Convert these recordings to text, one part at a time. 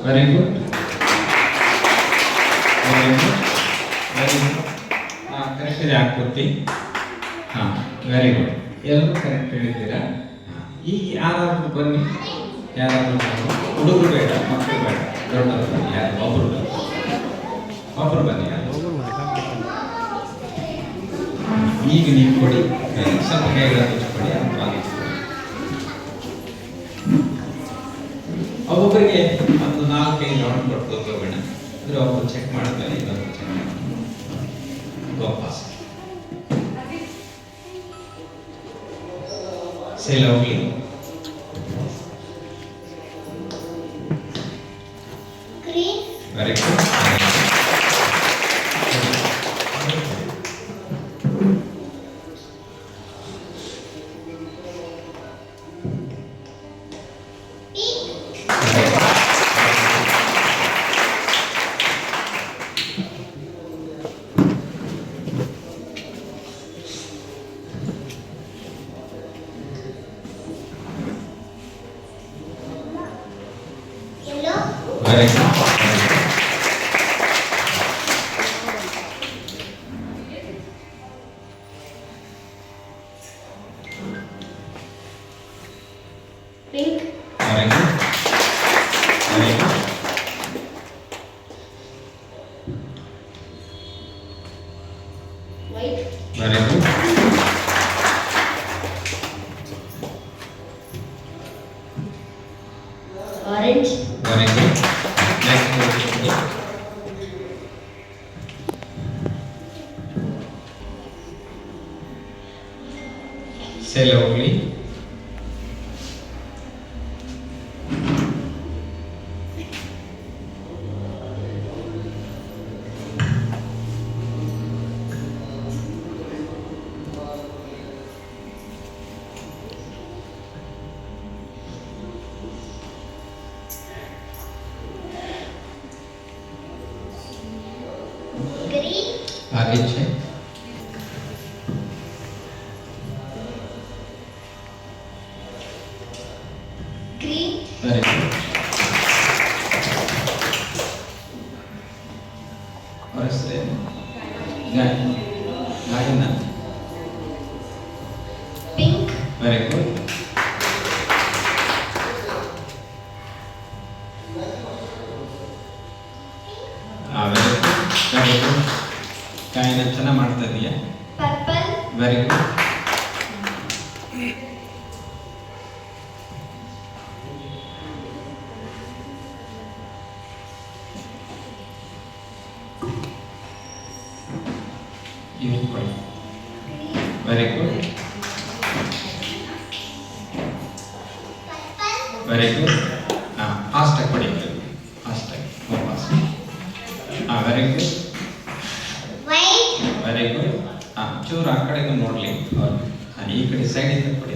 Very good, very good, very good. Correct ಇದೆ ಆಕೃತಿ. ಹಾಂ, ವೆರಿ ಗುಡ್. ಎಲ್ಲರೂ ಕರೆಕ್ಟ್ ಹೇಳಿದ್ದೀರಾ. ಈಗ ಯಾರಾದರೂ ಬನ್ನಿ, ಯಾರಾದರೂ ಹುಡುಗರು ಬೇಡ, ಮಕ್ಕಳು ಬೇಡ, ದೊಡ್ಡವರು ಬನ್ನಿ. ಯಾರು ಒಬ್ಬರು ಬನ್ನಿ, ಒಬ್ಬರು ಬನ್ನಿ. ಯಾರು ಈಗ ನೀವು ಕೊಡಿ, ಸ್ವಲ್ಪ ಕೈಗಳನ್ನು ಕೊಡಿ. ಒಬ್ಬೊಬ್ಬರಿಗೆ ಒಂದು 4-5 ರೌಂಡ್ ಕೊಟ್ಟು ಹೋಗೋಣ. ಅಂದರೆ ಒಬ್ಬರು ಚೆಕ್ ಮಾಡಿದ್ಮೇಲೆ ಇನ್ನೊಬ್ರು ಚೆಕ್ ಮಾಡಿ ವಾಪಸ್. Say loudly. Green. Very good. Very good. Pink. Very good. Very good. White. Very good. Orange. Very good. Next one. Say loudly. Green. आगे छे. Green. Very good. और इससे गायना. Pink. Very good. Very good. गायना ಚೆನ್ನಾಗಿ ಮಾಡ್ತಾ ಇದೀಯಾ. Purple. Very good. You point. Very good. Very good. Fast ಆಗಿ ಕೊಡಿ. Fast ಆಗಿ. Fast. Very good. White. Very good. ಚೂರು ಆ ಕಡೆಗೂ ನೋಡಲಿ ಅವ್ರು. ಈ ಕಡೆ ಸೈಡಿಂದ ಕೊಡಿ.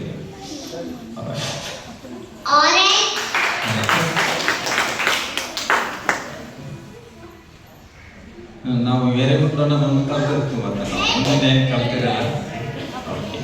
Orange. ನಾವು ವೇರಿಯಬಲ್ ಪ್ರೋನೌನ್ ಕಲ್ತಿರ್ತೀವಿ, ಮತ್ತೆ ನಾವು ಮುಂದೆ ಕಲ್ತಿರಲ್ಲ. ಓಕೆ.